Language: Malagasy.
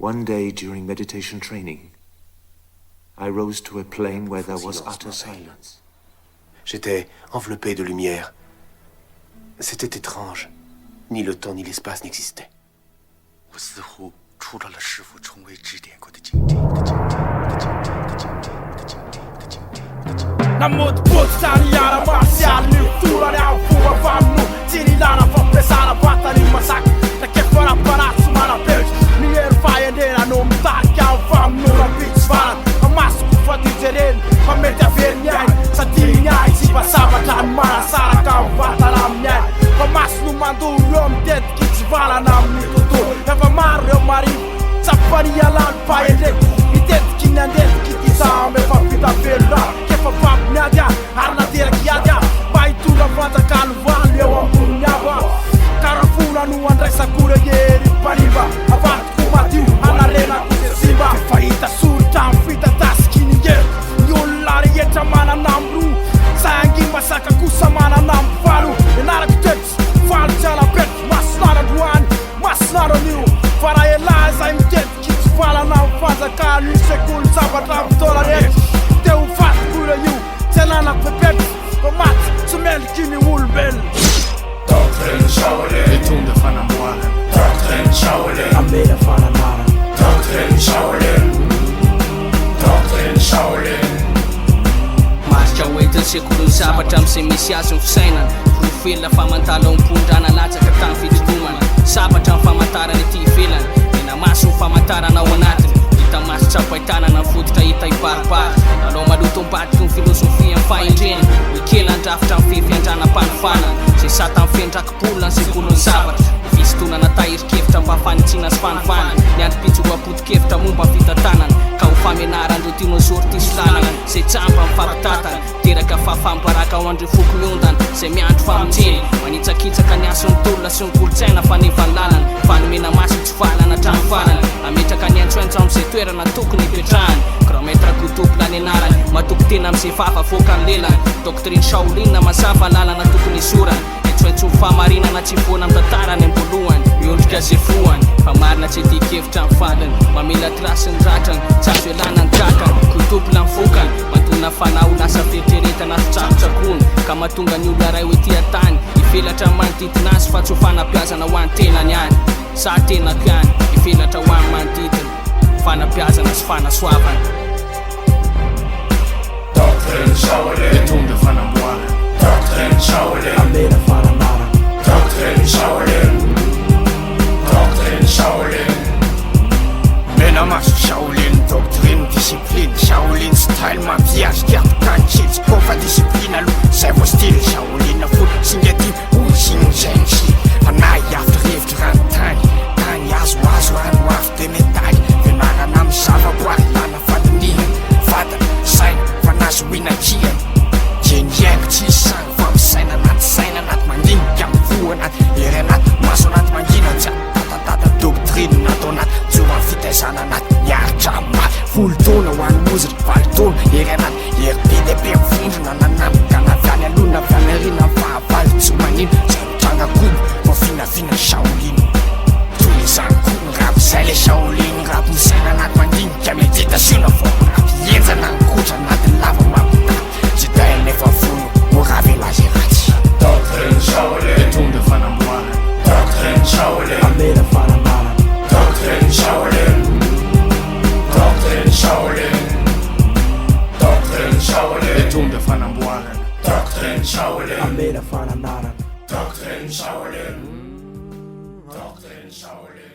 One day during meditation training, I rose to a plane where there was utter silence. J'étais enveloppé de lumière. C'était étrange. Ni le temps ni l'espace n'existaient. 我似乎触到了师父从未指点过的境界。Namoto botany ara martial ny volany ao fomba famino tsy nilana fampiasana vatany masaky takefaraparatsy manapetry ny hery fahendrena no mitarika ao faminona pitsy varany amasoko fatijereny fa mety averiny ainy sady ny ainy tsy vasavatra ny manasaraka amin'ny vatana amin'ny ainy fa maso no mandory eo mitetiky tsy valana amin'ny tontolo efa maro reo marivo tsapania lany fahendreky mitetiky ny andetiky ty samy efa vita velona kefa papo miadya ary nateraky adya mba hitondra fanjakalo valo eo amboniny ava karafona no andraisakora hery mpaniva avatoko madio anarenako ze simba efa hita soritra amy fitatasiky ny hery ny olona rehetra manana amro sayangy masaka kosa manana amy valo enaraky tetsy valo tsy alapetry masinarandroany masinaranyio fa raha elahy zay mitetiky tsy valana amy fanjakano io sekoly zavatra amy taola rehetra teo fatokora io tsy ananako pepetry fa maty tsy meliky ny olombelona Doctrine Shaolin, Mitunda fanamboarana. Doctrine Shaolin, amena fananara Doctrine Shaolin, Doctrine Shaolin. Marika hoentin'ny sekolony zavatra am'izay misy azy ny fisainana rofelona famantala ao mpondrana latsaka tamin'ny fitotomana sabatra ny famantarana ety ivelany ena maso ny famantarana ao anatiny hita maso tsapahitanana ny fototra hita hibaribary alao maloto ambadiky ny filosofia ny fahendrena mikely andrafitra ny fifiandranam-panofana zay sata ny fiandraki-polona ny sekolony zavatra fisintonana tahirikevitra mba fanitsina sy fanofana ny androm-pitsoroam-potikevitra momba ny fitantanana ka ho famenarandreo dinosaure tisolanana zay tsamba ny fapitatana teraka fafambaraka ao andreo foko miondana zay miandro famonjeny manitsakitsaka ny ason'ny tolona sy ny kolotsaina fa nefany lalana fanomena maso tsy valana hatrany farany ametraka ny antsoentso am'izay toerana tokony hipetrahany kilometra gotopola ny anarany matoky tena am'izay fafa foka ny lelany doctrine Shaolin mazava lalana tokony isorany entsoentso ny fahamarinana tsy voana amin'ny tantarany ambolohany miondrika zay foany fa marina tsy etikevitra ny fadany mamela trasy ny ratrany tsy azo elana ny drakany gotopola ny fokany matona fanao lasa fieritreretana sy tsakotsakony ka mahatonga ny olona ray hoetia tany ivelatra manodidina azy fa tsy ho fanapiazana ho an'ny tenany any sa tenako ihany ivelatra ho an'ny manodidina fanapiazana sy fanasoavana Doctrine Shaolin, Mitunda fanamboarana. Doctrine Shaolin, amena fananara Doctrine Shaolin, Doctrine Shaolin. Mena maso Shaolin, doctrine, discipline Shaolin, style mampiazy tiato-kankitsy kofa discipline aloha zay vo style Shaolin fo singety olo sinzensy fanahy after hevitry ranontany tany azoazo ano afo de metaly venarana amy zavaboary lana fadinihy vata saina fa nazo inakiany jeniaiko tsy isany fa misaina anaty saina anaty mandinika amy vo anaty ery anaty maso anaty mangina tsy tatatata doctrine natao anaty joma fitaizana anaty miaritra maty folo taona ho any ozitra valo taona ery anaty ery be de be mivondrona nanamika navyany aloha navyany arina fahavalo tsy manino zay mitranga kobo fa finafina Shaolin toy izany koa ny rapy zay le Shaolin rapy ny saina anaty mandinika meditationa fo rapy enjana ny kotra anaty lava mampita tsy dainy nefa vono mo ravy lazy ratsy Doctrine Shaolin, Mitunda fanamboarana. Doctrine Shaolin, amena fananara Doctrine Shaolin, Doctrine Shaolin, Doctrine Shaolin, Mitunda fanamboarana. Doctrine Shaolin, amena fananara Doctrine Shaolin, Doctrine Shaolin.